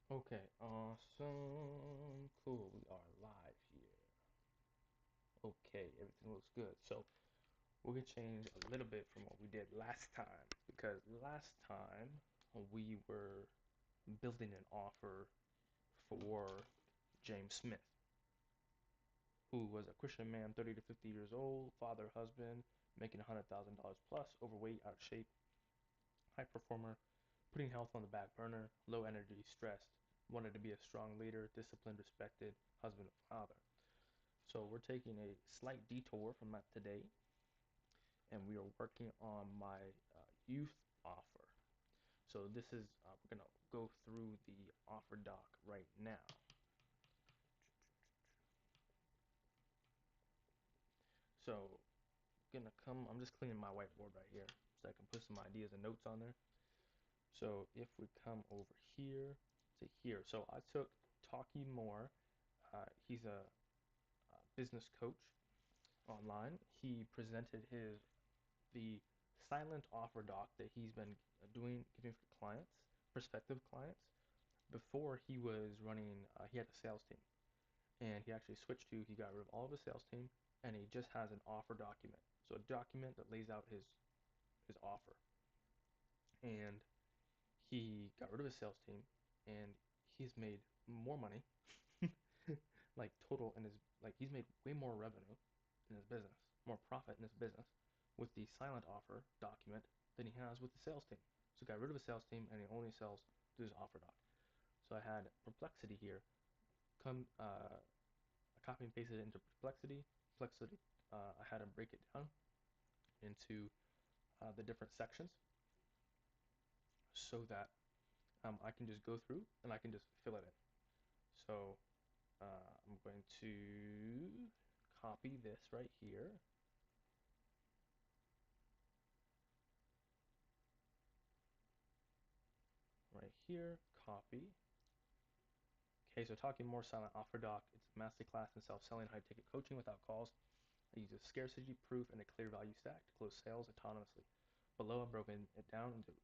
Okay, awesome. Cool, we are live here. Okay, everything looks good. So we're gonna change a little bit from what we did last time because last time we were building an offer for James Smith, who was a Christian man, 30 to 50 years old, father, husband, making $100,000 plus, overweight, out of shape, high performer, putting health on the back burner, low energy, stressed, wanted to be a strong leader, disciplined, respected, husband and father. So we're taking a slight detour from that today, and we are working on my youth offer. So this is we're gonna go through the offer doc right now. So gonna come. I'm just cleaning my whiteboard right here so I can put some ideas and notes on there. So if we come over here to here, so I took Talkie Moore. He's a business coach online. He presented the silent offer doc that he's been giving for clients, prospective clients. Before he was running, he had a sales team, and he actually switched to, he got rid of all of his sales team, and he just has an offer document. So a document that lays out his offer. And he got rid of his sales team, and he's made more money, like total in his, like he's made way more revenue in his business, more profit in his business with the silent offer document than he has with the sales team. So he got rid of his sales team and he only sells through his offer doc. So I had Perplexity here. I copy and pasted it into Perplexity. Perplexity, I had to break it down into the different sections so that I can just go through and I can just fill it in. So I'm going to copy this right here, right here, copy. Okay, so Talking More Silent Offer Doc. It's a masterclass in self-selling high-ticket coaching without calls. I use a scarcity proof and a clear value stack to close sales autonomously. Below, I've broken it down into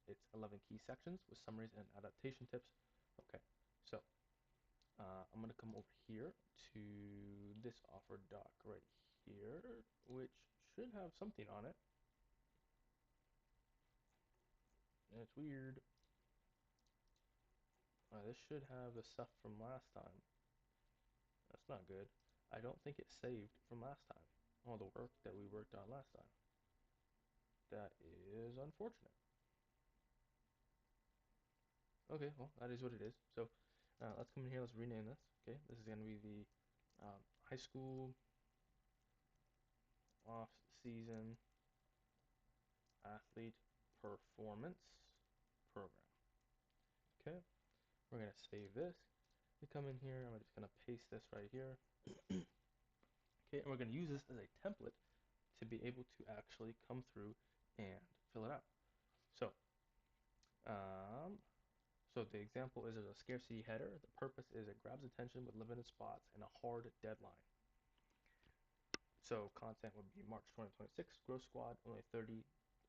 its 11 key sections with summaries and adaptation tips. Okay, so I'm gonna come over here to this offer doc right here, which should have something on it. It's weird. This should have the stuff from last time. That's not good. I don't think it's saved from last time. All the work that we worked on last time. That is unfortunate. Okay, well, that is what it is. So let's come in here, let's rename this. Okay, this is going to be the high school off-season athlete performance program. Okay, we're going to save this. We come in here, I'm just going to paste this right here. Okay, and we're going to use this as a template to be able to actually come through and fill it out. So, um, so the example is a scarcity header. The purpose is it grabs attention with limited spots and a hard deadline. So content would be March 2026, Growth Squad, only 30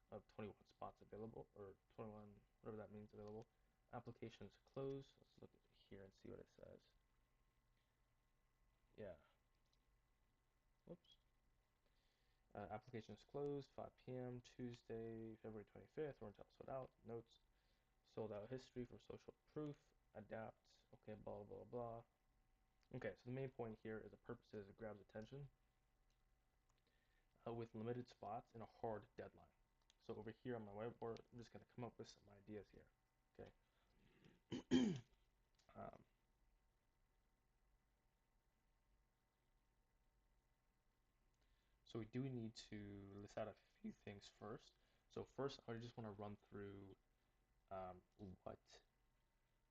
of 21 spots available, or 21, whatever that means, available. Applications closed. Let's look here and see what it says. Yeah, whoops. Applications closed, 5 p.m. Tuesday, February 25th, or until sold out. Notes, sold out history for social proof. Adapt, okay, blah, blah, blah. Okay, so the main point here is the purpose is it grabs attention with limited spots and a hard deadline. So over here on my whiteboard, I'm just going to come up with some ideas here. Okay. um, so we do need to list out a few things first. So first, I just want to run through um, what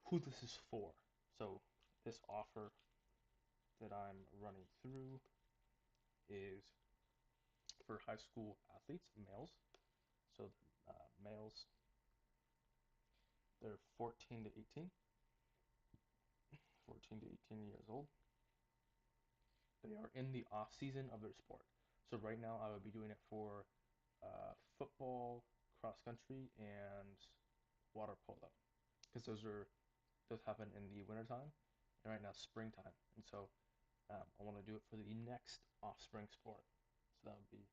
who this is for. So this offer that I'm running through is for high school athletes, males. So males, they're 14 to 18, 14 to 18 years old. They are in the off season of their sport. So right now, I would be doing it for football, cross country, and water polo, because those are those happen in the wintertime, and right now springtime. And so I want to do it for the next off-spring sport. So that would be,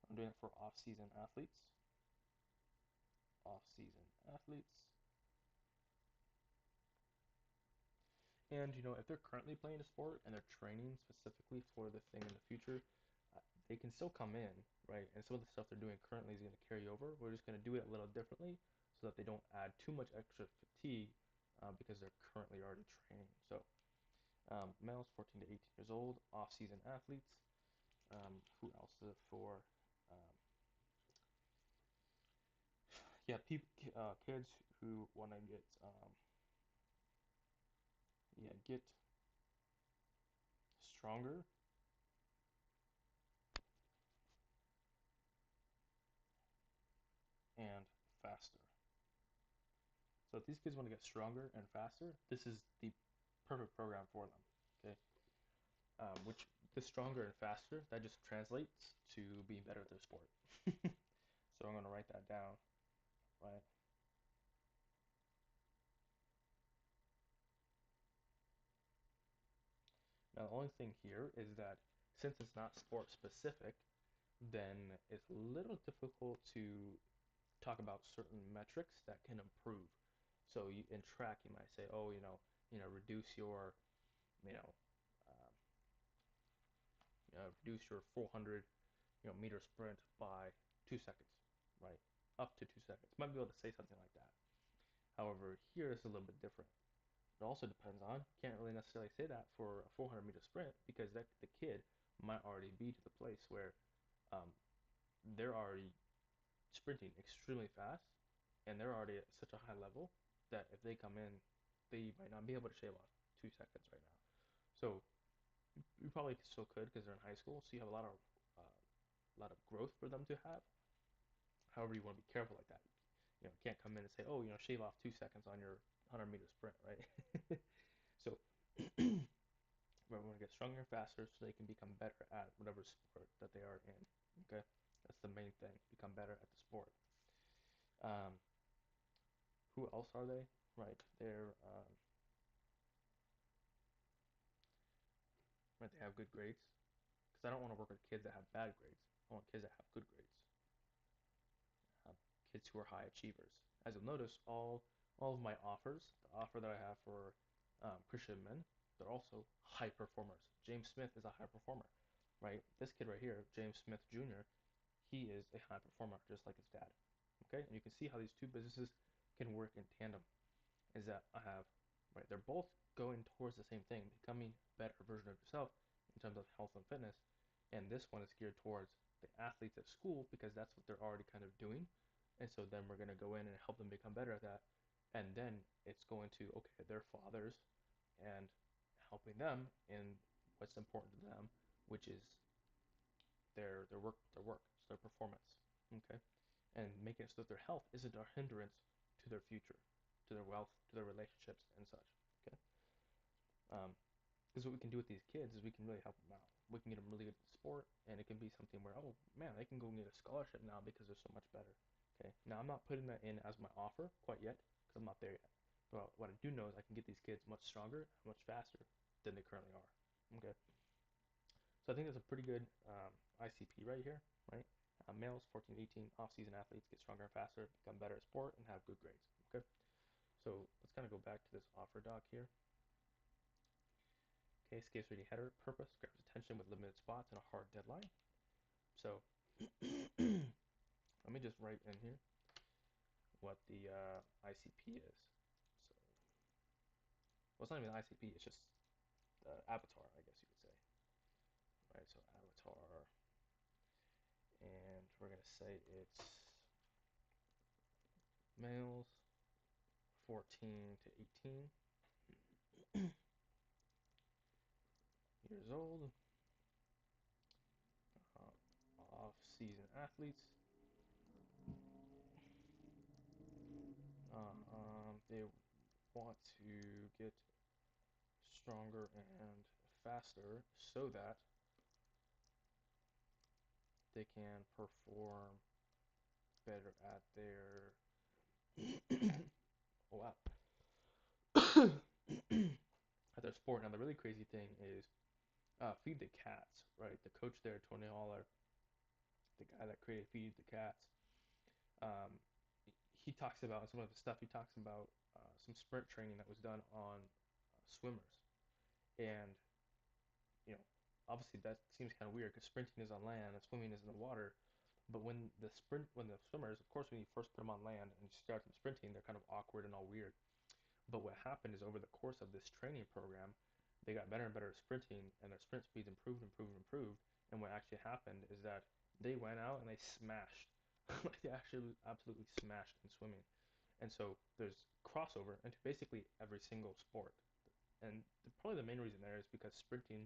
I'm doing it for off-season athletes. Off-season athletes. And if they're currently playing a sport and they're training specifically for the thing in the future, they can still come in, right? And some of the stuff they're doing currently is going to carry over. We're just going to do it a little differently so that they don't add too much extra fatigue because they're currently already training. So males 14 to 18 years old, off-season athletes. Who else is it for? Um, yeah, kids who want to get stronger and faster. So if these kids want to get stronger and faster, this is the perfect program for them. Okay, which the stronger and faster that just translates to being better at their sport. So I'm gonna write that down, right? Now the only thing here is that since it's not sport specific, then it's a little difficult to talk about certain metrics that can improve. So in track, you might say, oh, reduce your, you know, um, reduce your 400, meter sprint by 2 seconds, right? Up to 2 seconds. Might be able to say something like that. However, here it's a little bit different. It also depends on, can't really necessarily say that for a 400-meter sprint because the kid might already be to the place where um, they're already sprinting extremely fast and they're already at such a high level that if they come in, they might not be able to shave off 2 seconds right now. So you probably still could because they're in high school, so you have a lot of growth for them to have. However, you want to be careful like that. You can't come in and say, oh, shave off 2 seconds on your 100-meter sprint, right? So we want to get stronger and faster so they can become better at whatever sport that they are in. Okay, that's the main thing. Become better at the sport. Um, who else are they? Right, right. They have good grades because I don't want to work with kids that have bad grades. I want kids that have good grades. Kids who are high achievers. As you'll notice, all of my offers, the offer that I have for Christian men, they're also high performers. James Smith is a high performer, right? This kid right here, James Smith Jr., he is a high performer, just like his dad. Okay, and you can see how these two businesses can work in tandem. Is that I have, right? They're both going towards the same thing, becoming a better version of yourself in terms of health and fitness. And this one is geared towards the athletes at school because that's what they're already kind of doing. And so then we're going to go in and help them become better at that. And then it's going to, okay, their fathers and helping them in what's important to them, which is so their performance. Okay, and making it so that their health isn't a hindrance to their future, to their wealth, to their relationships, and such. Okay, because what we can do with these kids is we can really help them out. We can get them really good at sport, and it can be something where, oh man, they can go and get a scholarship now because they're so much better. Okay, now I'm not putting that in as my offer quite yet because I'm not there yet. But what I do know is I can get these kids much stronger, much faster than they currently are. Okay, so I think that's a pretty good ICP right here, right? Males 14 to 18 off-season athletes get stronger and faster, become better at sport, and have good grades. Okay, so let's kind of go back to this offer doc here. Okay, escapes reading header purpose, grabs attention with limited spots and a hard deadline. So let me just write in here what the ICP is. So, well, it's not even ICP, it's just avatar, I guess you could say. Right, so avatar, and we're gonna say it's males 14 to 18 years old, off-season athletes. They want to get stronger and faster so that they can perform better at their. Oh, wow. really crazy thing is Feed the Cats, right? The coach there, Tony Holler, the guy that created Feed the Cats, um, he talks about some of the stuff. He talks about some sprint training that was done on swimmers, and you know, obviously that seems kind of weird because sprinting is on land and swimming is in the water. But when the swimmers, of course, when you first put them on land and you start them sprinting, they're kind of awkward and all weird. But what happened is over the course of this training program, they got better and better at sprinting, and their sprint speeds improved, improved, improved. And what actually happened is that they went out and they smashed, like they actually absolutely smashed in swimming. And so there's crossover into basically every single sport. And probably the main reason there is because sprinting,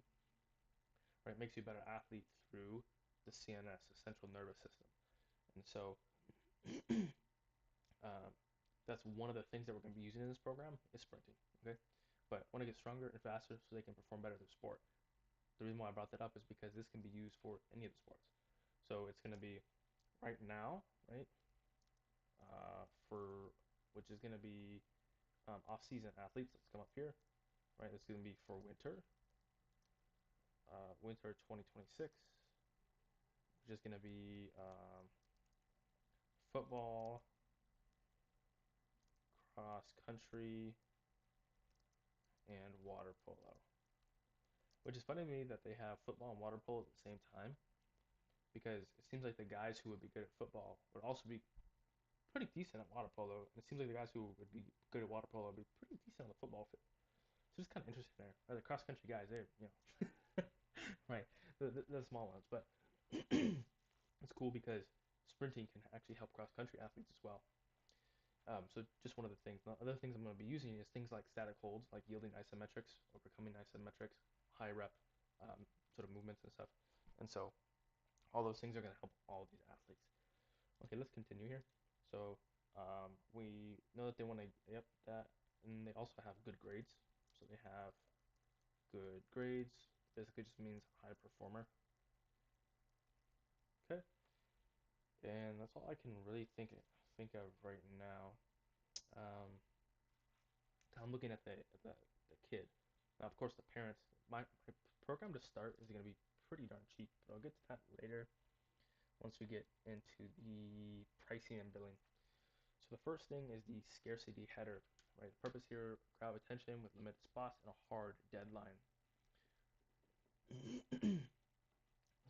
right, makes you a better athlete through the CNS, the central nervous system. And so um, that's one of the things that we're going to be using in this program is sprinting. Okay, but want to get stronger and faster so they can perform better through sport. The reason why I brought that up is because this can be used for any of the sports. So it's going to be right now, right, for which is going to be off-season athletes. Let's come up here, right? This is going to be for winter 2026, which is going to be football, cross country, and water polo. Which is funny to me that they have football and water polo at the same time because it seems like the guys who would be good at football would also be pretty decent at water polo. And it seems like the guys who would be good at water polo would be pretty decent on the football field. So it's kind of interesting there. Or the cross country guys, they're, right, the small ones. But it's cool because sprinting can actually help cross country athletes as well. So just one of the things. The other things I'm going to be using is things like static holds, like yielding isometrics, overcoming isometrics, high rep sort of movements and stuff. And so all those things are going to help all of these athletes. Okay, let's continue here. So we know that they want to, yep, that, and they also have good grades. So they have good grades. Basically just means high performer. Okay, and that's all I can really think of right now. Um, I'm looking at the kid. Now, of course, the parents. My program to start is going to be pretty darn cheap, but I'll get to that later once we get into the pricing and billing. So the first thing is the scarcity header, right? The purpose here, grab attention with limited spots and a hard deadline.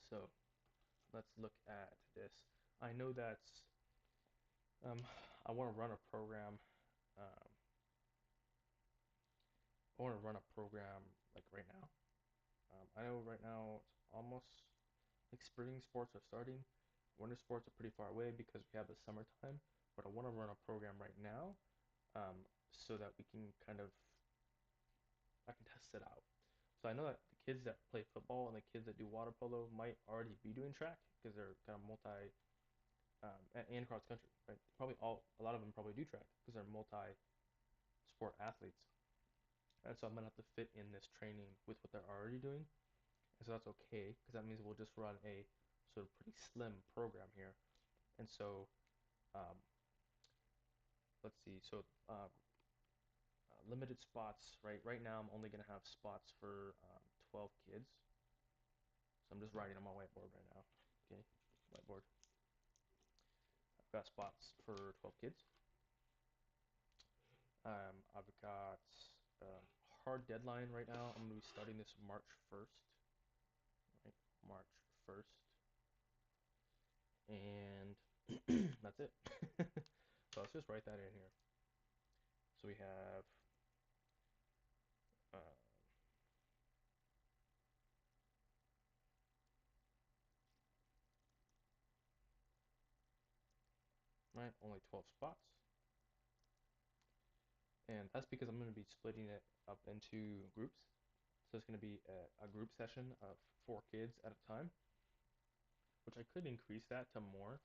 So let's look at this. I know that's, um, I want to run a program. Um, I want to run a program like right now. I know right now it's almost like spring sports are starting. Winter sports are pretty far away because we have the summertime. But I want to run a program right now so that we can kind of I can test it out. So I know that the kids that play football and the kids that do water polo might already be doing track because they're kind of and cross country, right? Probably a lot of them probably do track because they're multi-sport athletes. And so I'm gonna have to fit in this training with what they're already doing. And so that's okay because that means we'll just run a sort of pretty slim program here. And so um, let's see. So limited spots, right? Right now I'm only gonna have spots for 12 kids. So I'm just writing on my whiteboard right now. Okay, whiteboard. I've got spots for 12 kids. I've got a hard deadline right now. I'm going to be starting this March 1st, right? March 1st. And that's it. So let's just write that in here. So we have, uh, right, only 12 spots. And that's because I'm going to be splitting it up into groups. So it's going to be a group session of 4 kids at a time, which I could increase that to more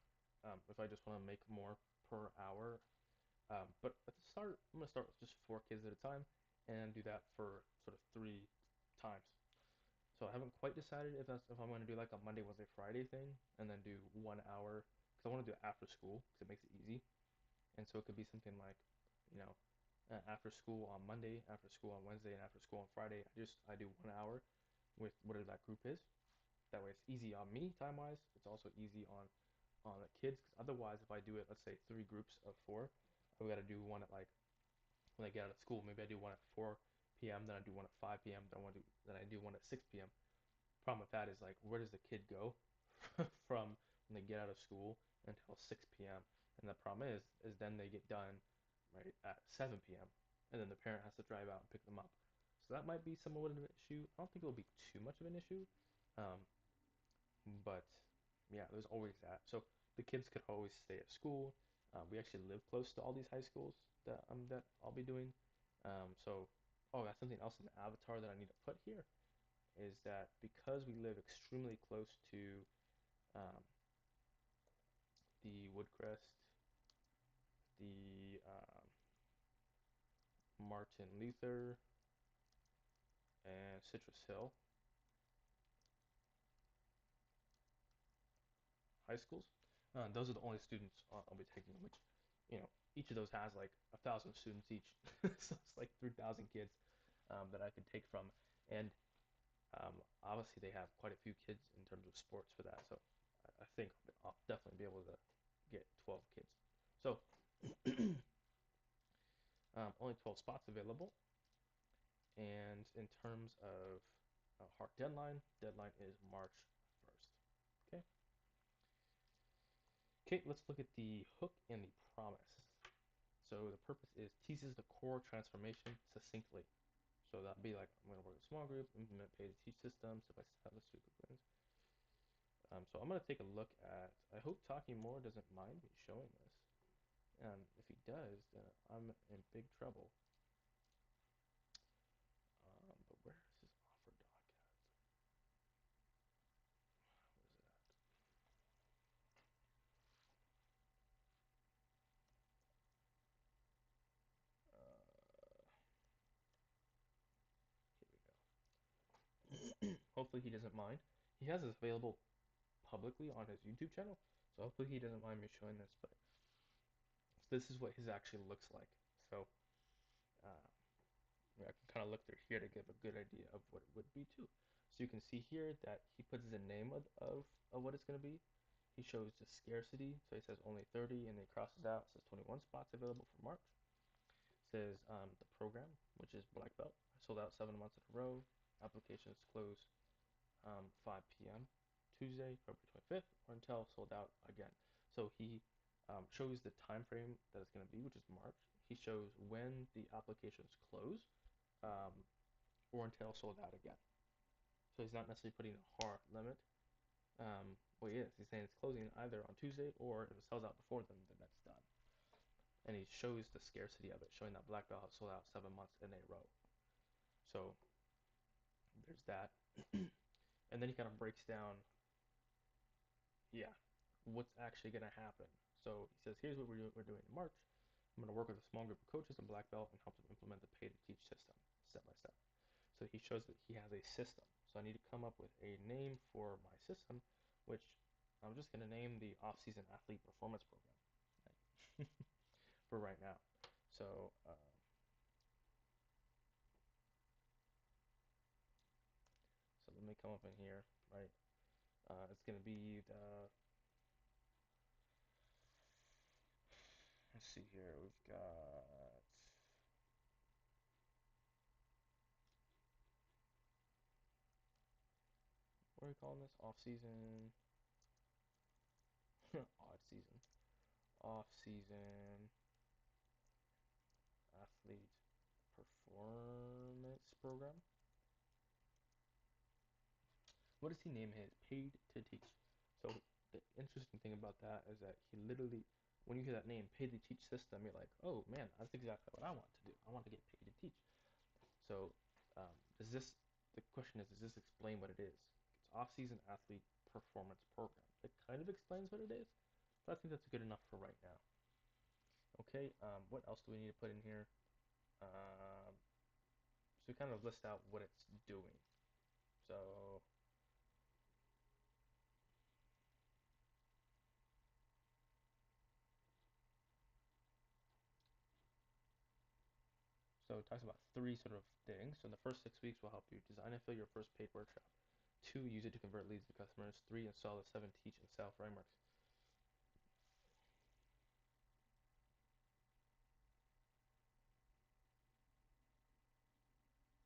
if I just want to make more per hour. But at the start, I'm going to start with just 4 kids at a time and do that for sort of 3 times. So I haven't quite decided if I'm going to do like a Monday, Wednesday, Friday thing and then do 1 hour because I want to do it after school because it makes it easy. And so it could be something like, you know, after school on Monday, after school on Wednesday, and after school on Friday. I do 1 hour with whatever that group is. That way it's easy on me time wise. It's also easy on the kids because otherwise if I do it, let's say 3 groups of 4, I've got to do one at like when I get out of school. Maybe I do one at 4 p.m. Then I do one at 5 p.m. Then I do one at 6 p.m. Problem with that is like where does the kid go from when they get out of school until 6 p.m. And the problem is then they get done right at 7 p.m. and then the parent has to drive out and pick them up. So that might be somewhat of an issue. I don't think it'll be too much of an issue, um, but yeah, there's always that. So the kids could always stay at school. We actually live close to all these high schools that I'll be doing. So oh, that's something else in the avatar that I need to put here is that because we live extremely close to um, the Woodcrest, the Martin Luther, and Citrus Hill high schools. Those are the only students I'll be taking, which, each of those has like 1,000 students each. So it's like 3,000 kids that I could take from. And obviously, they have quite a few kids in terms of sports for that. So I think I'll definitely be able to get 12 kids. So only 12 spots available. And in terms of a hard deadline is March 1st. Okay. Okay, let's look at the hook and the promise. So the purpose is teases the core transformation succinctly. So that'd be like I'm going to work with a small group, implement pay to teach systems, step by step, let's do quick wins. So I'm going to take a look at. I hope Talking More doesn't mind me showing this. If he does, then I'm in big trouble. But where is his offer doc at? Where is it at? Here we go. Hopefully he doesn't mind. He has this available publicly on his YouTube channel, so hopefully he doesn't mind me showing this. But this is what his actually looks like. So uh, I can kind of look through here to give a good idea of what it would be too. So you can see here that he puts the name of what it's going to be. He shows the scarcity, so he says only 30, and then he crosses out, says 21 spots available for March. Says the program, which is black belt, sold out 7 months in a row. Applications close 5 p.m. Tuesday, February 25th, or until sold out again. So he shows the time frame that it's going to be, which is March. He shows when the applications close, um, or until sold out again. So he's not necessarily putting a hard limit. Well, he is. He's saying it's closing either on Tuesday or if it sells out before then that's done. And he shows the scarcity of it, showing that black belt has sold out 7 months in a row. So there's that. And then he kind of breaks down, yeah, what's actually going to happen. So he says, here's what we're doing in March. I'm going to work with a small group of coaches and black belt and help them implement the pay to teach system step by step. So he shows that he has a system. So I need to come up with a name for my system, which I'm just going to name the off-season athlete performance program for right now. So so let me come up in here, right? It's going to be the, let's see here, we've got, what are we calling this? Off-season, odd season, off-season athlete performance program. What does he name his? Paid to teach. So the interesting thing about that is that he literally, when you hear that name, paid to teach system, you're like, oh man, that's exactly what I want to do. I want to get paid to teach. So does this? The question is, does this explain what it is? It's off-season athlete performance program. It kind of explains what it is, but I think that's good enough for right now. Okay, what else do we need to put in here? So we kind of list out what it's doing. So So it talks about three sort of things. So the first 6 weeks will help you design and fill your first paid workshop. Two, use it to convert leads to customers. Three, install the seven teach and sell frameworks.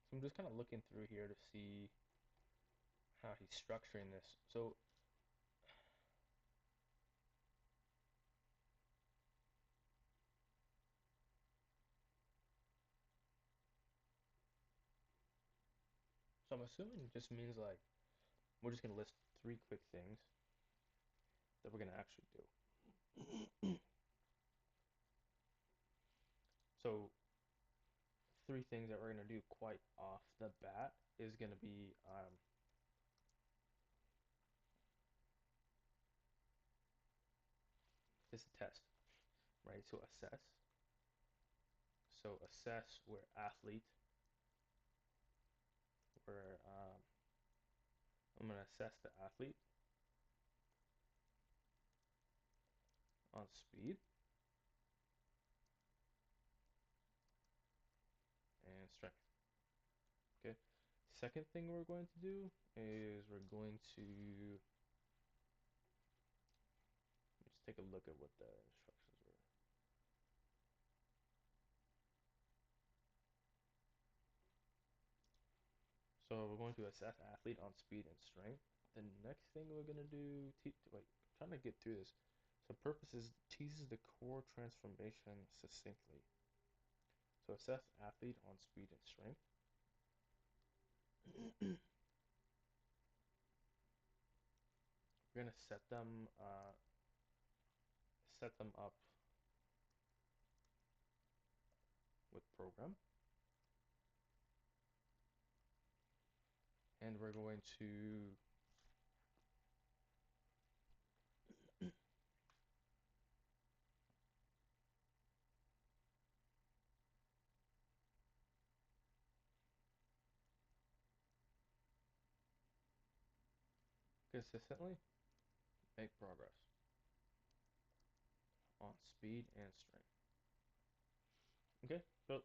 So I'm just kind of looking through here to see how he's structuring this. So I'm assuming it just means like we're just gonna list three quick things that we're gonna actually do. So three things that we're gonna do quite off the bat is gonna be this test, right? So assess. So assess where athlete, where I'm gonna assess the athlete on speed and strength. Okay. Second thing we're going to do is we're going to just take a look at what the instructions were. So we're going to assess athlete on speed and strength. The next thing we're gonna do, wait, I'm trying to get through this. So purpose is teases the core transformation succinctly. So assess athlete on speed and strength. We're gonna set them up with program, and we're going to consistently make progress on speed and strength. Okay, so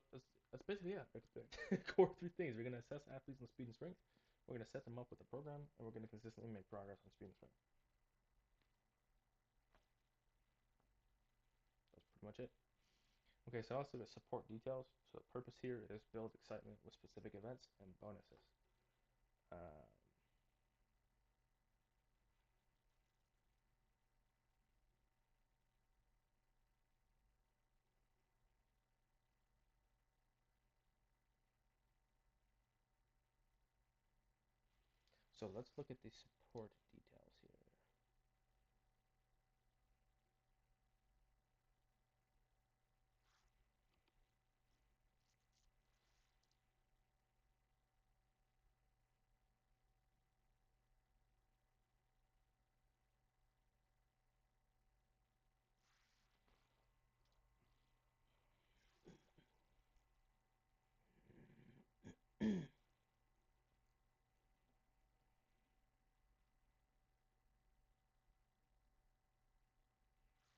that's basically it. Like the core three things. We're gonna assess athletes on speed and strength. We're gonna set them up with a program, and we're gonna consistently make progress on speed and strength. That's pretty much it. Okay, so also the support details. So the purpose here is build excitement with specific events and bonuses. Uh, so let's look at the support details here.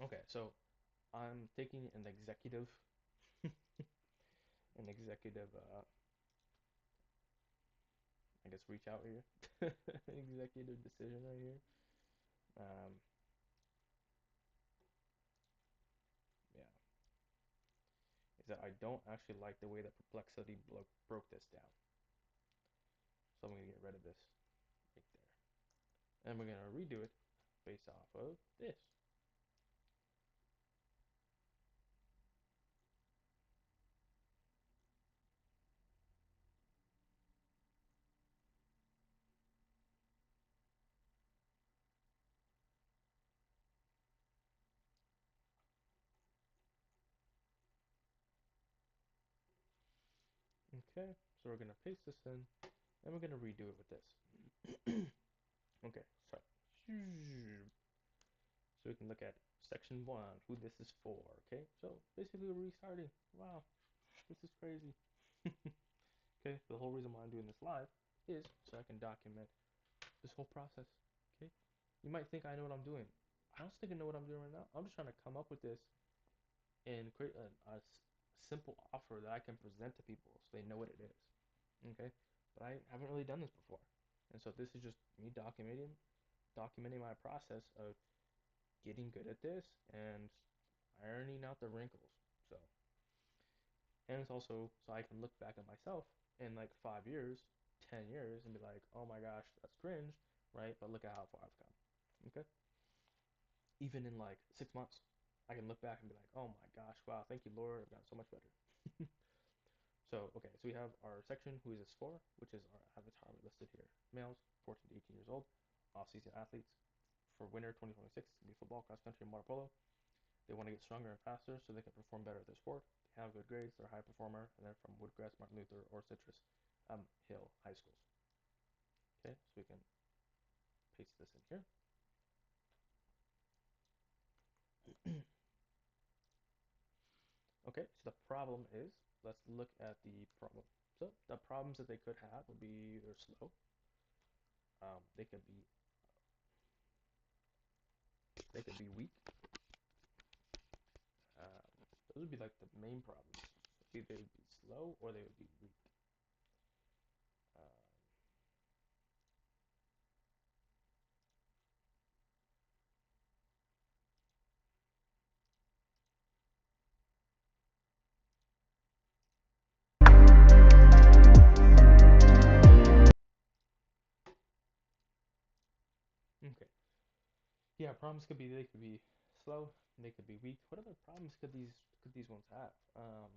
Okay, so I'm taking an executive, an executive, I guess reach out here, executive decision right here. Um, yeah, is that I don't actually like the way that Perplexity broke this down. So I'm gonna get rid of this right there, and we're gonna redo it based off of this. Okay, so we're gonna paste this in, and we're gonna redo it with this. Okay, so we can look at section one, who this is for. Okay, so basically we're restarting. Wow, this is crazy. Okay, the whole reason why I'm doing this live is so I can document this whole process. Okay, you might think I know what I'm doing. I don't think I know what I'm doing right now. I'm just trying to come up with this and create simple offer that I can present to people so they know what it is. Okay, but I haven't really done this before, and so this is just me documenting my process of getting good at this and ironing out the wrinkles. So, and it's also so I can look back at myself in like 5 years, 10 years, and be like, oh my gosh, that's cringe, right? But look at how far I've come. Okay, even in like 6 months, I can look back and be like, oh my gosh, wow, thank you, Lord, I've gotten so much better. So, okay, so we have our section, who is this for, which is our avatar we listed here. Males, 14 to 18 years old, off-season athletes. For winter 2026, it's going to be football, cross country, and water polo. They want to get stronger and faster so they can perform better at their sport. They have good grades, they're a high performer, and they're from Woodgrass, Martin Luther, or Citrus Hill High Schools. Okay, so we can paste this in here. Okay, so the problem is, let's look at the problem. So the problems that they could have would be they're slow. They could be weak. Those would be like the main problems. Either they would be slow or they would be weak. Um, okay. Yeah, problems could be they could be slow, they could be weak. What other problems could these ones have? Um,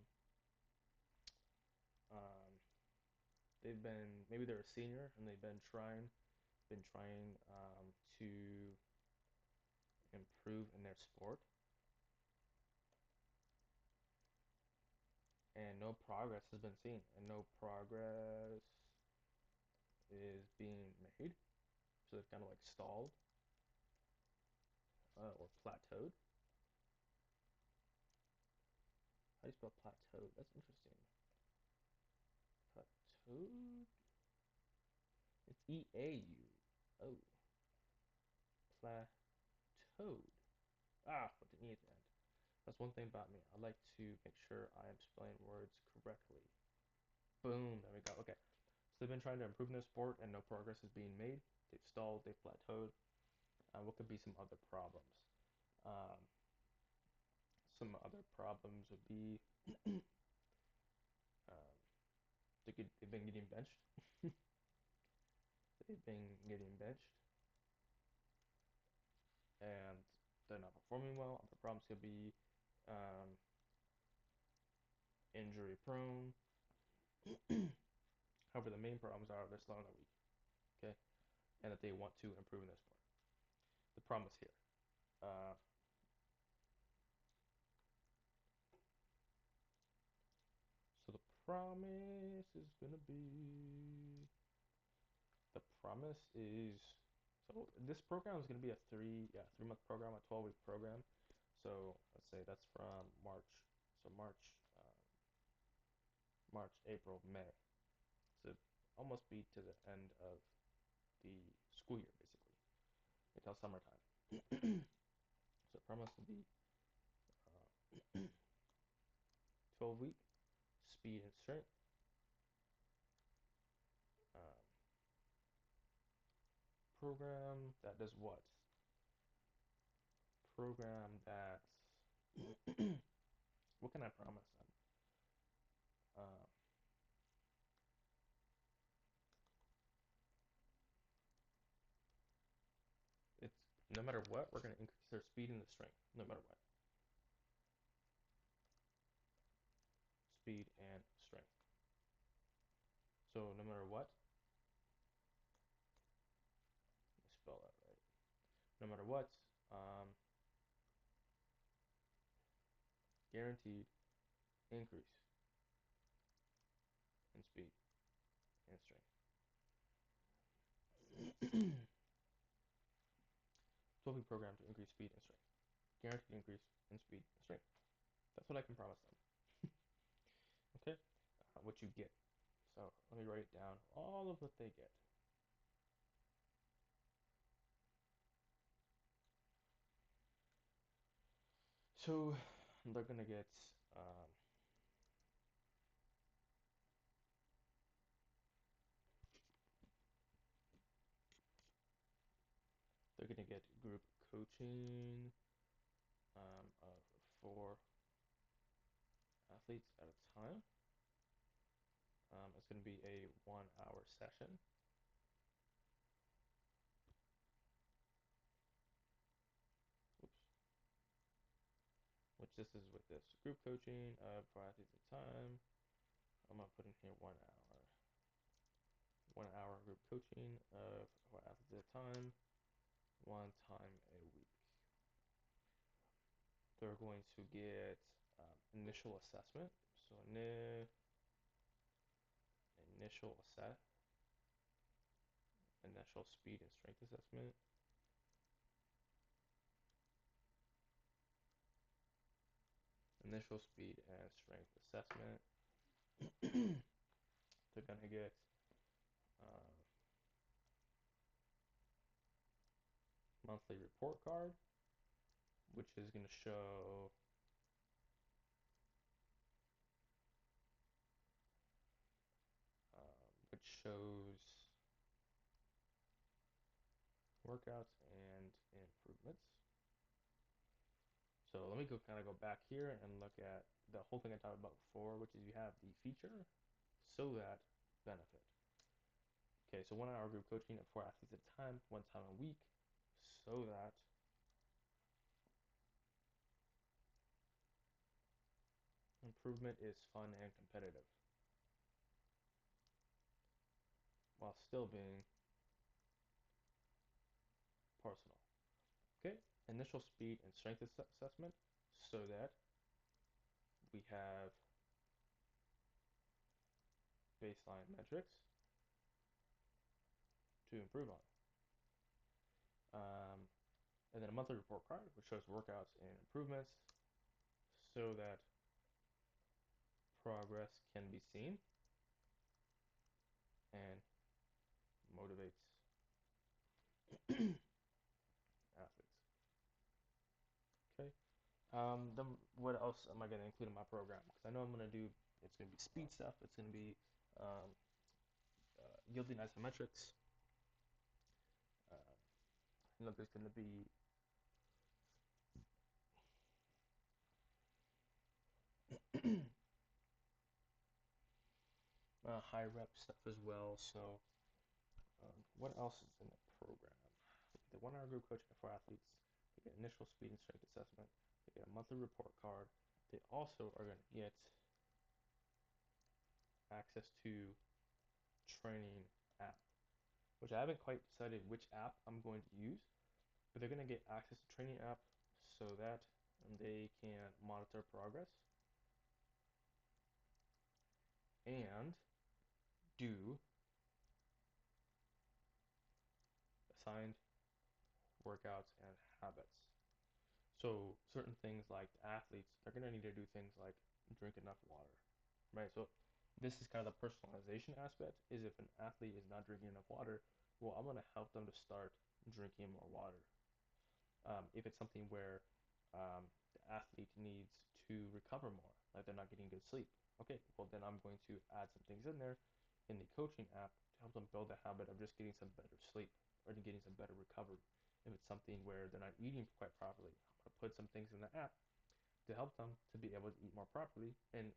they've been maybe they're a senior and they've been trying to improve in their sport, and no progress has been seen, and no progress is being made. So they've kind of like stalled or plateaued. How do you spell plateaued? That's interesting. Plateaued? It's E-A-U. Oh, plateaued. Ah, with the E at the end. That's one thing about me. I like to make sure I am spelling words correctly. Boom, there we go. Okay, so they've been trying to improve in their sport and no progress is being made. They've stalled, they've plateaued. What could be some other problems? Um, some other problems would be um, they've been getting benched. They've been getting benched and they're not performing well. Other problems could be um, injury prone. However, the main problems are they're slow and they're weak, okay, and that they want to improve in their sport. The promise here. Uh, so the promise is so this program is gonna be a 3 month program, a 12-week program. So let's say that's from March. So March, April, May. So almost be to the end of the school year basically until summertime. So promise will be 12-week speed and strength. Um, program that does what? Program that what can I promise them? Uh, it's no matter what, we're going to increase their speed and the strength. No matter what, speed and strength. So no matter what, let me spell that right. No matter what, um, guaranteed increase in speed and strength. 12-week program to increase speed and strength. Guaranteed increase in speed and strength. That's what I can promise them. Okay, what you get. So let me write it down. All of what they get. So they're gonna get. Um, get group coaching of 4 athletes at a time. It's going to be a 1 hour session. Oops. Which this is with this group coaching of 4 athletes at a time. I'm going to put in here 1 hour. 1 hour group coaching of 4 athletes at a time, 1 time a week. They're going to get initial assessment. So initial assess, initial speed and strength assessment. Initial speed and strength assessment. They're gonna get uh, monthly report card, which is gonna show which shows workouts and improvements. So let me go back here and look at the whole thing I talked about before, which is you have the feature, so that, benefit. Okay, so 1 hour group coaching of 4 athletes at a time, 1 time a week, so that improvement is fun and competitive, while still being personal. Okay, initial speed and strength assessment, so that we have baseline metrics to improve on. And then a monthly report card, which shows workouts and improvements, so that progress can be seen and motivates athletes. Okay. Then what else am I going to include in my program? Because I know I'm going to do, it's going to be speed stuff. It's going to be um, yielding isometrics. You know, there's going to be high rep stuff as well. So what else is in the program? The 1 hour group coaching for athletes. They get initial speed and strength assessment. They get a monthly report card. They also are going to get access to training app, which I haven't quite decided which app I'm going to use, but they're going to get access to training app so that they can monitor progress and do assigned workouts and habits. So certain things like the athletes, they're going to need to do things like drink enough water, right? So this is kind of the personalization aspect, is if an athlete is not drinking enough water, well, I'm going to help them to start drinking more water. If it's something where the athlete needs to recover more, like they're not getting good sleep, okay, well then I'm going to add some things in there in the coaching app to help them build a habit of just getting some better sleep or getting some better recovery. If it's something where they're not eating quite properly, I'm going to put some things in the app to help them to be able to eat more properly, and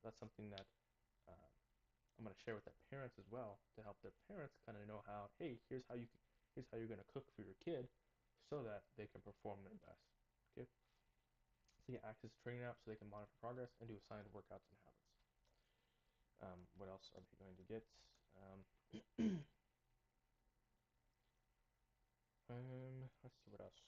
that's something that um, I'm going to share with their parents as well to help their parents kind of know how, hey, here's how you're going to cook for your kid so that they can perform their best. Okay, so you get access to training apps so they can monitor progress and do assigned workouts and habits. What else are they going to get? Let's see what else.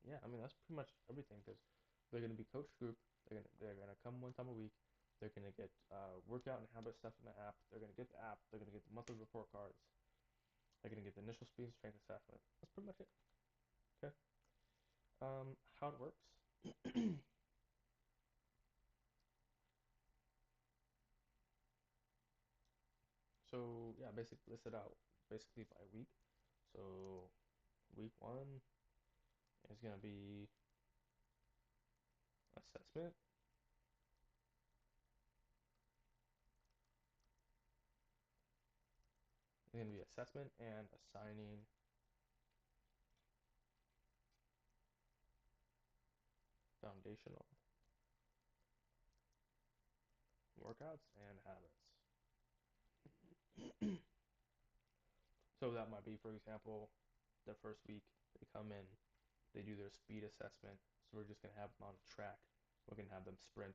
Yeah, I mean that's pretty much everything because they're going to be coach group. They're gonna come 1 time a week. They're gonna get workout and habit stuff in the app. They're gonna get the app. They're gonna get the monthly report cards. They're gonna get the initial speed and strength assessment. That's pretty much it. Okay. How it works. So yeah, basically list it out basically by week. So week one is going to be assessment. It's going to be assessment and assigning foundational workouts and habits. So that might be, for example, the first week they come in, they do their speed assessment. So we're just going to have them on a track. We're going to have them sprint.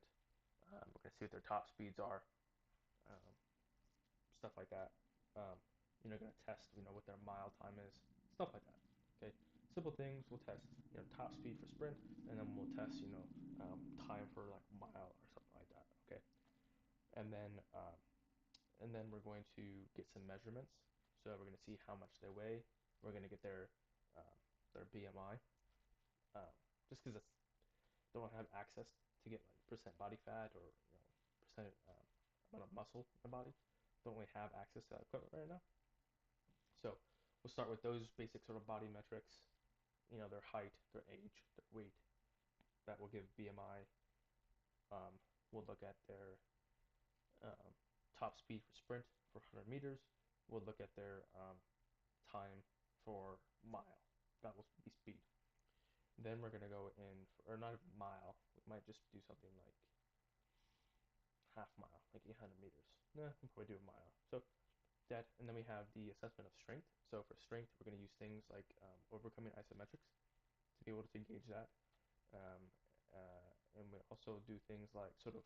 We're going to see what their top speeds are, um, stuff like that. Um, going to test, what their mile time is, stuff like that. Okay, simple things. We'll test, top speed for sprint, and then we'll test, time for like mile or something like that. Okay, and then um, and then we're going to get some measurements. So we're going to see how much they weigh. We're going to get um, their BMI, just because they don't have access to get like percent body fat or percent amount of muscle in the body. Don't really have access to that equipment right now. So we'll start with those basic sort of body metrics. Their height, their age, their weight. That will give BMI. Um, we'll look at their um, top speed for sprint for 100 meters. We'll look at their time for mile. That will be speed. Then we're gonna go in, or not a mile. We might just do something like half mile, like 800 meters. Nah, we'll probably do a mile. So that, and then we have the assessment of strength. So for strength, we're gonna use things like overcoming isometrics to be able to gauge that. Um, and we also do things like sort of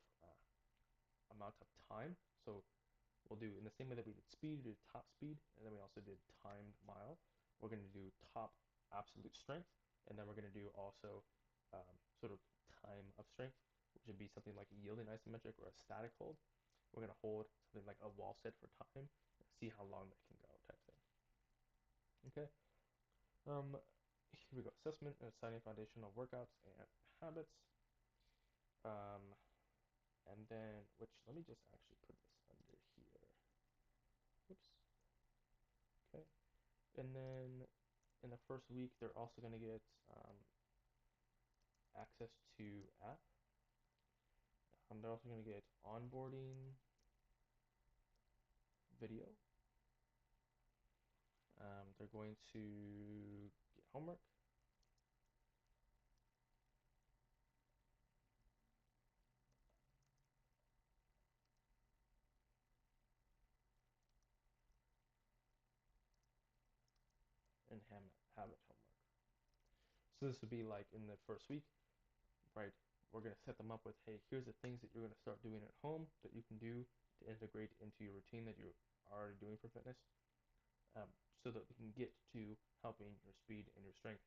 amount of time. So we'll do in the same way that we did speed, we did top speed, and then we also did timed mile. We're going to do top absolute strength, and then we're going to do also sort of time of strength, which would be something like a yielding isometric or a static hold. We're going to hold something like a wall sit for time and see how long that can go type thing. Okay. Here we go. Assessment and assigning foundational workouts and habits. Um, and then, let me just actually put this under here. Whoops. Okay. And then in the first week, they're also going to get access to app. They're also going to get onboarding video. They're going to get homework and habit homework. So this would be like in the first week, right? We're going to set them up with, hey, here's the things that you're going to start doing at home that you can do to integrate into your routine that you're already doing for fitness, so that we can get to helping your speed and your strength.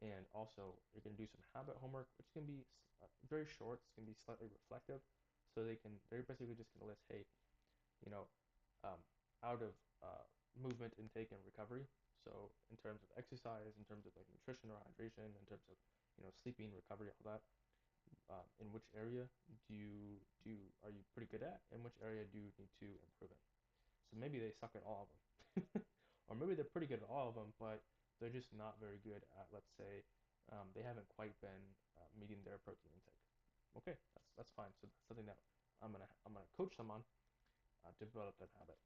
And also, you're going to do some habit homework, which can be very short. It's going to be slightly reflective. So they're basically just going to list, hey, you know, um, out of movement intake and recovery. So in terms of exercise, in terms of like nutrition or hydration, in terms of, sleeping, recovery, all that, in which area are you pretty good at, and which area do you need to improve in? So maybe they suck at all of them, or maybe they're pretty good at all of them, but they're just not very good at, let's say, they haven't quite been meeting their protein intake. Okay, that's fine. So that's something that I'm gonna coach them on to develop that habit.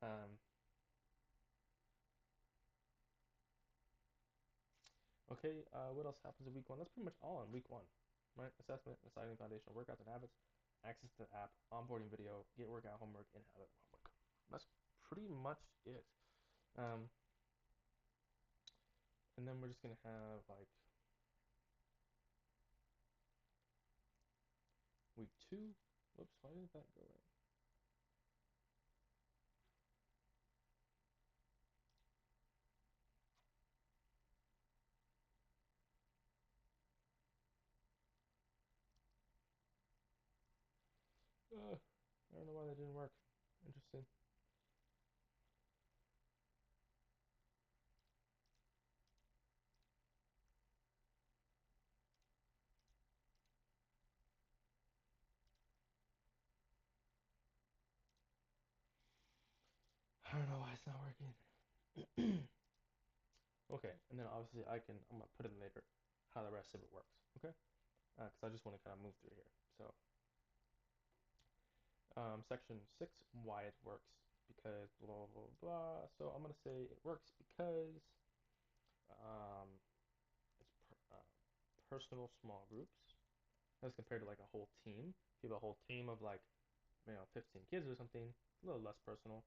um, okay, what else happens in week one? That's pretty much all in week one, right? Assessment, assigning foundational workouts and habits, access to the app, onboarding video, get workout homework, and habit homework. That's pretty much it. Um, and then we're just gonna have like week two. Whoops, why did that go in? I don't know why that didn't work. Interesting. I don't know why it's not working. Okay, and then obviously I'm gonna put in later how the rest of it works. Okay, because I just want to kind of move through here. So section 6, why it works, because blah blah blah. So I'm gonna say it works because um, it's personal small groups as compared to like a whole team. If you have a whole team of like 15 kids or something, a little less personal.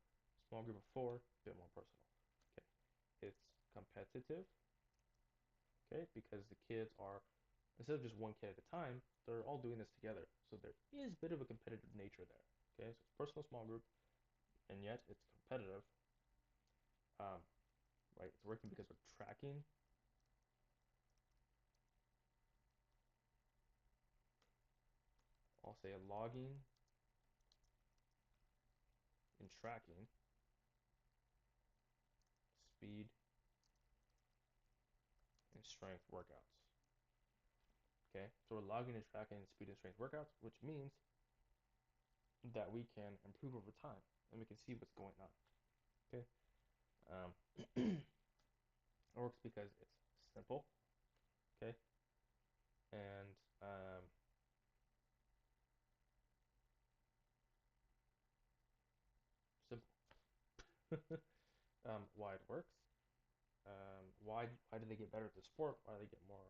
Small group of four, a bit more personal. Okay, it's competitive. Okay, because the kids are instead of just one kid at a time, they're all doing this together. So there is a bit of a competitive nature there. Okay, so it's personal small group, and yet it's competitive. Um, right? It's working because we're tracking. I'll say logging and tracking speed and strength workouts. Okay, so we're logging and tracking speed and strength workouts, which means that we can improve over time and we can see what's going on. Okay, um, it works because it's simple. Okay, and simple. Why it works. Why do they get better at the sport? Why do they get more?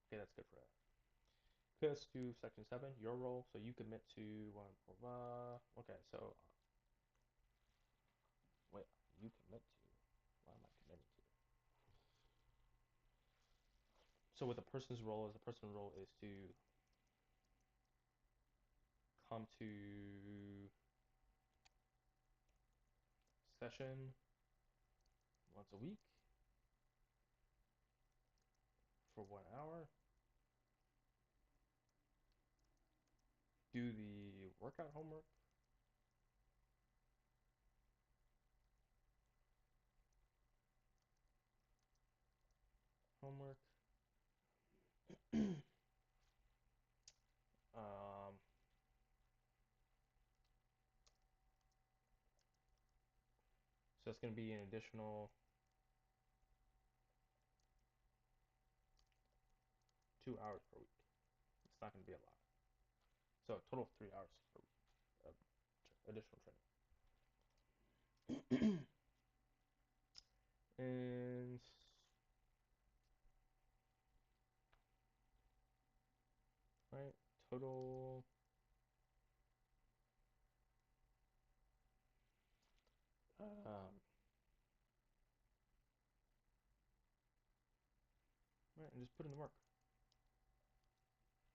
Okay, that's good for that. Okay, let's do section 7, your role. So you commit to one, blah, blah. Okay, so wait, you commit to. What am I committing to? So what the person's role is, the person's role is to come to session once a week for 1 hour, do the workout homework. Um, so it's going to be an additional 2 hours per week. It's not going to be a lot. So a total of 3 hours per week of additional training. And right, total. Um, right, and just put in the work.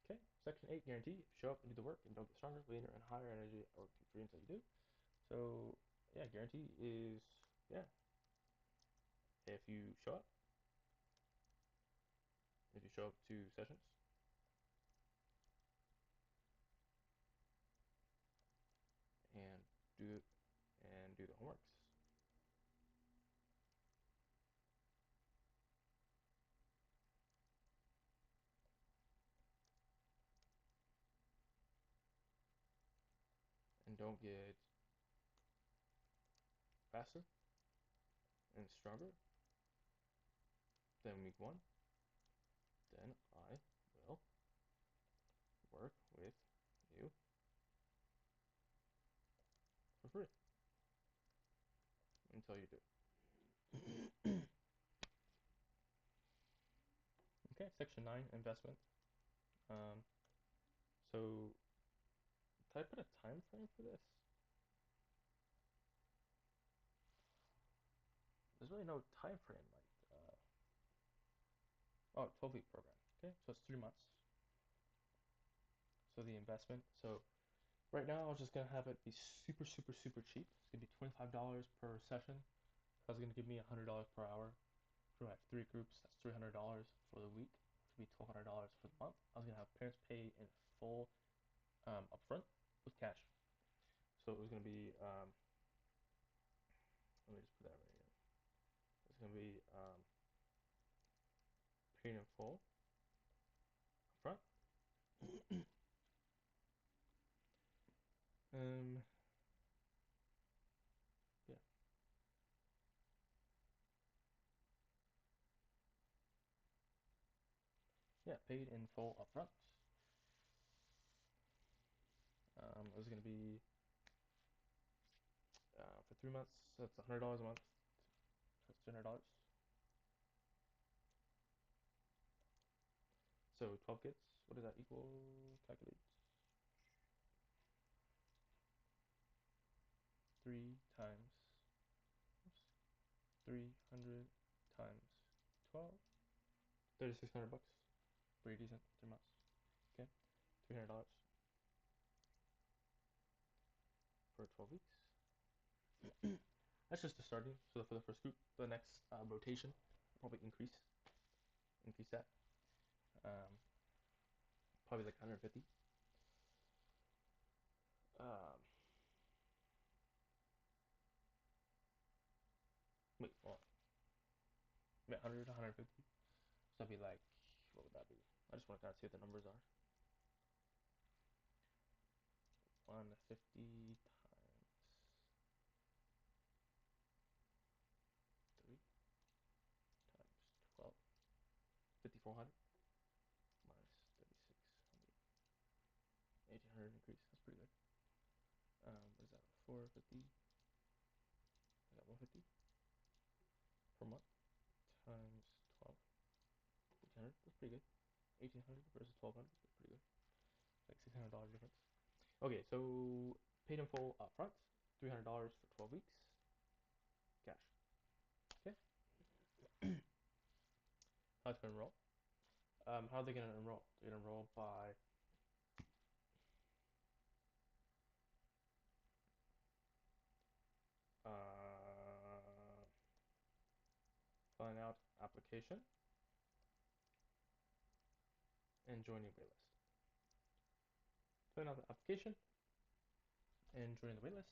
Okay, section 8, guarantee. If you show up and do the work and don't get stronger, leaner, and higher energy or free until you do. So, yeah, guarantee is, yeah, if you show up, if you show up to sessions and do do the homeworks and don't get faster and stronger than week 1, then I will work with you for free until you do. Okay, section 9, investment. Um, so, did I put a time frame for this? There's really no time frame. Like, 12-week program. Okay, so it's 3 months. So the investment. So right now, I was just gonna have it be super, super, super cheap. It's gonna be $25 per session. That's gonna give me $100 per hour. So I have 3 groups. That's $300 for the week. Which would be $1,200 for the month. I was gonna have parents pay in full upfront with cash. So it was gonna be. Let me just put that right here. It's gonna be paid in full upfront. Um, yeah. Yeah, paid in full upfront. It was gonna be for 3 months. So that's $100 a month. That's $200. So 12 kids. What does that equal? Calculate. 3 times. Oops, 300 times 12. 3,600 bucks. Pretty decent. 3 months. Okay. $300 for 12 weeks. That's just the starting. So for the first group, the next rotation will probably increase that. Um, Probably like 150. Um, Wait, well, 100, 150. So that'd be like, what would that be? I just want to kind of see what the numbers are. 150 times 3 times 12. 5,400 minus 3,600. 1,800 increase. That's pretty good. What is that? 450. Is that 150 per month times 12? 1,800. That's pretty good. 1,800 versus 1,200. That's pretty good. Like $600 difference. Okay, so paid in full upfront. $300 for 12 weeks. Cash. Okay. How to enroll? How are they going to enroll? They're going to enroll by uh, filling out application and joining waitlist. Filling out the application and joining the waitlist.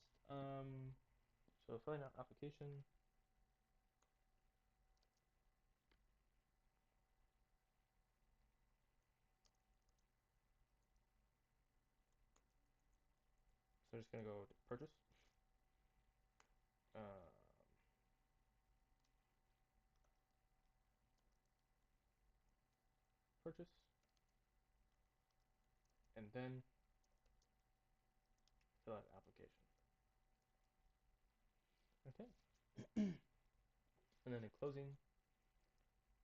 So filling out application. So I'm just gonna go to purchase. Um, Purchase, and then fill out application. Okay. And then in closing,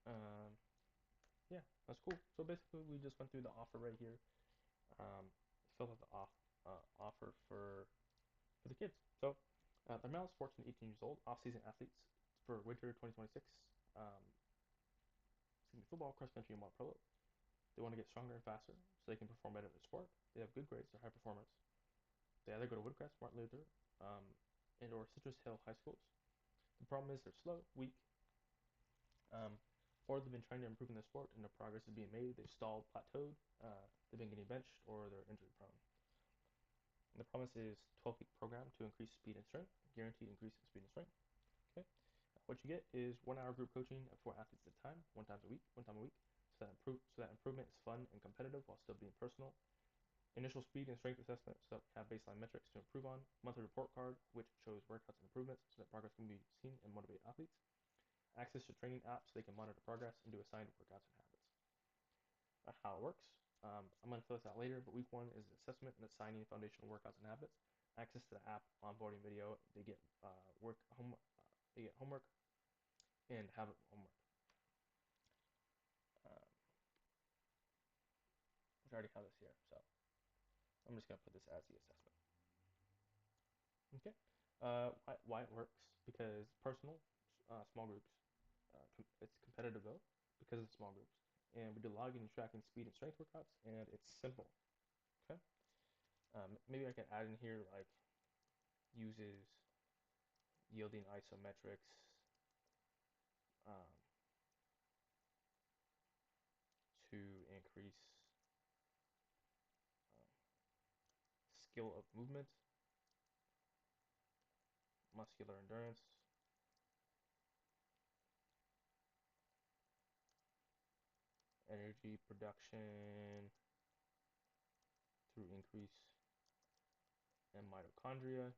um, yeah, that's cool. So basically, we just went through the offer right here. Filled out the offer for the kids. So they're males 14 to 18 years old, off-season athletes for winter 2026. Um, it's gonna be football, cross country, and water polo. They want to get stronger and faster so they can perform better in the sport. They have good grades, they're high performers. They either go to Woodcrest, Martin Luther, and or Citrus Hill high schools. The problem is they're slow, weak, um, or they've been trying to improve in the sport and no progress is being made. They've stalled, plateaued, they've been getting benched, or they're injury prone. And the promise is 12-week program to increase speed and strength, guaranteed increase in speed and strength. Okay. What you get is 1 hour group coaching of 4 athletes at a time, one time a week, so that improvement is fun and competitive while still being personal. Initial speed and strength assessment, so that we have baseline metrics to improve on. Monthly report card, which shows workouts and improvements, so that progress can be seen and motivate athletes. Access to training apps so they can monitor progress and do assigned workouts and habits. How it works. I'm going to fill this out later, but week 1 is assessment and assigning foundational workouts and habits. Access to the app, onboarding video. They get they get homework and habit homework. Um, which I already have this here, so I'm just going to put this as the assessment. Okay. Why it works? Because personal, small groups. It's competitive though, because it's small groups. And we do logging and tracking speed and strength workouts, and it's simple. Okay. Maybe I can add in here like uses yielding isometrics um, to increase um, skill of movement, muscular endurance, energy production through increase in mitochondria,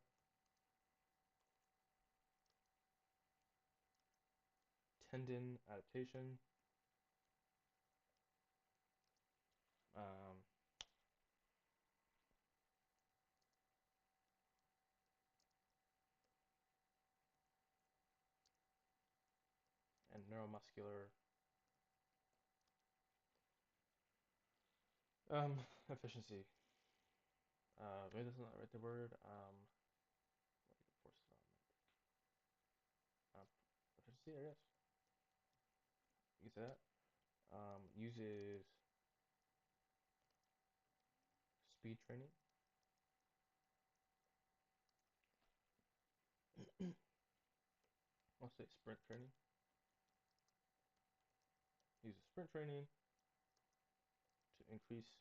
tendon adaptation, Um, and neuromuscular efficiency. Maybe that's not the right word. What do you force development? Um, efficiency, I guess. You say that. Uses speed training. I'll say sprint training. Uses sprint training to increase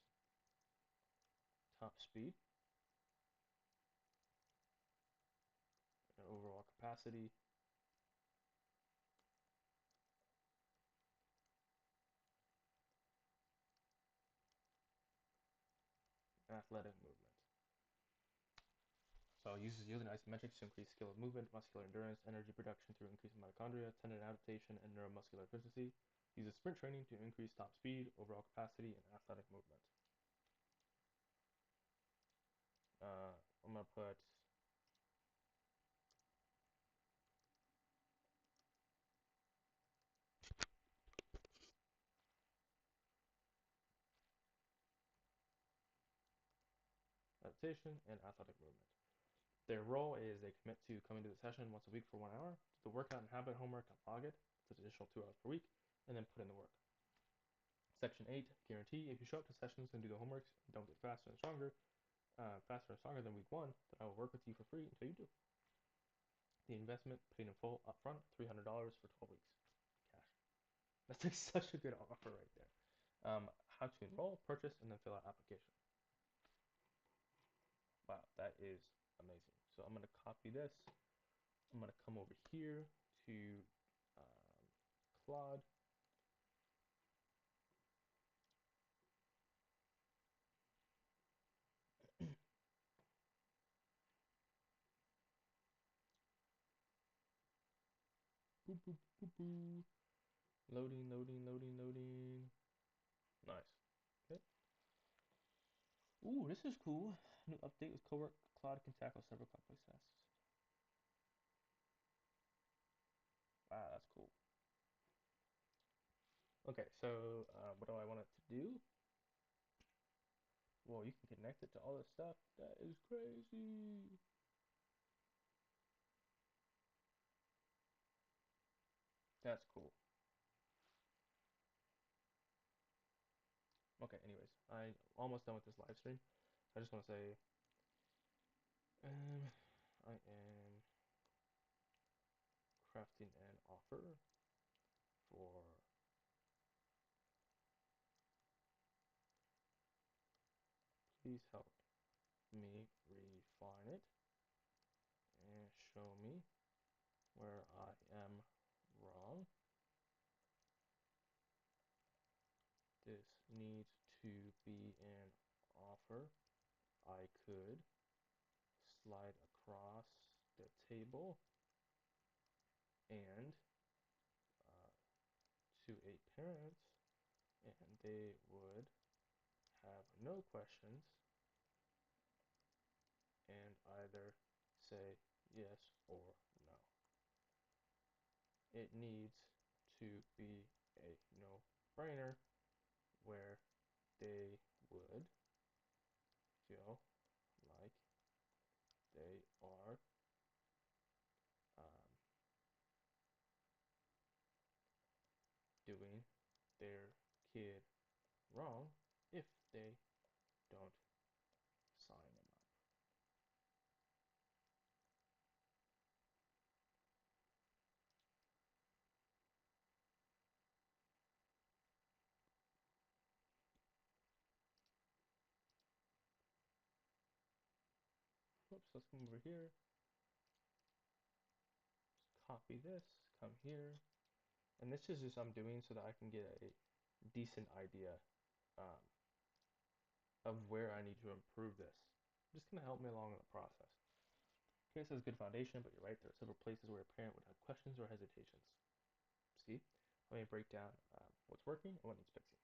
top speed and overall capacity, and athletic movement. So it uses using isometrics to increase skill of movement, muscular endurance, energy production through increased mitochondria, tendon adaptation, and neuromuscular efficiency. Uses sprint training to increase top speed, overall capacity, and athletic movement. Uh, I'm gonna put adaptation and athletic movement. Their role is they commit to coming to the session once a week for 1 hour, do the workout and habit homework and log it. It's an additional 2 hours per week, and then put in the work. Section 8, guarantee if you show up to sessions and do the homeworks, don't get faster and stronger than week 1, then I will work with you for free until you do. The investment paid in full upfront, $300 for 12 weeks. Cash. That's like such a good offer right there. How to enroll, purchase, and then fill out application. Wow, that is amazing. So I'm gonna copy this. I'm gonna come over here to Claude. Boop, boop, boop, boop. Loading, loading, loading, loading. Nice. Okay. Ooh, this is cool. New update with Cowork. Claude can tackle several complex tasks. Wow, that's cool. Okay, so what do I want it to do? Well, you can connect it to all this stuff. That is crazy. That's cool. Okay, anyways, I'm almost done with this live stream. I just want to say, um, I am crafting an offer for please help me refine it and show me where I am wrong. This needs to be an offer I could slide across the table and uh, to a parent, and they would have no questions and either say yes or no. It needs to be a no-brainer where they would feel like they are um, doing their kid wrong if they don't sign them up. Oops, let's come over here, just copy this, come here, and this is just I'm doing so that I can get a decent idea um, of where I need to improve this. Just gonna help me along in the process. Okay, says good foundation, but you're right, there are several places where a parent would have questions or hesitations. See? Let me break down what's working and what needs fixing.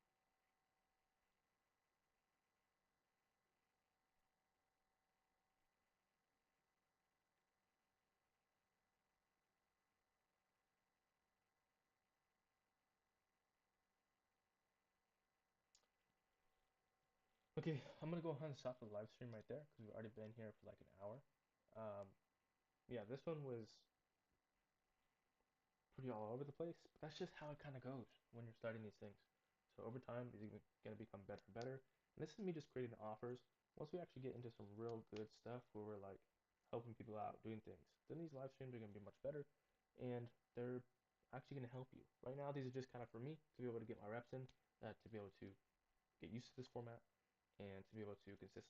Okay, I'm gonna go ahead and stop the live stream right there because we've already been here for like an hour. Um, yeah, this one was pretty all over the place, but that's just how it kind of goes when you're starting these things. So over time, these are gonna become better and better. And this is me just creating offers. Once we actually get into some real good stuff where we're like helping people out, doing things, then these live streams are gonna be much better, and they're actually gonna help you. Right now, these are just kind of for me to be able to get my reps in, to be able to get used to this format, and to be able to consistently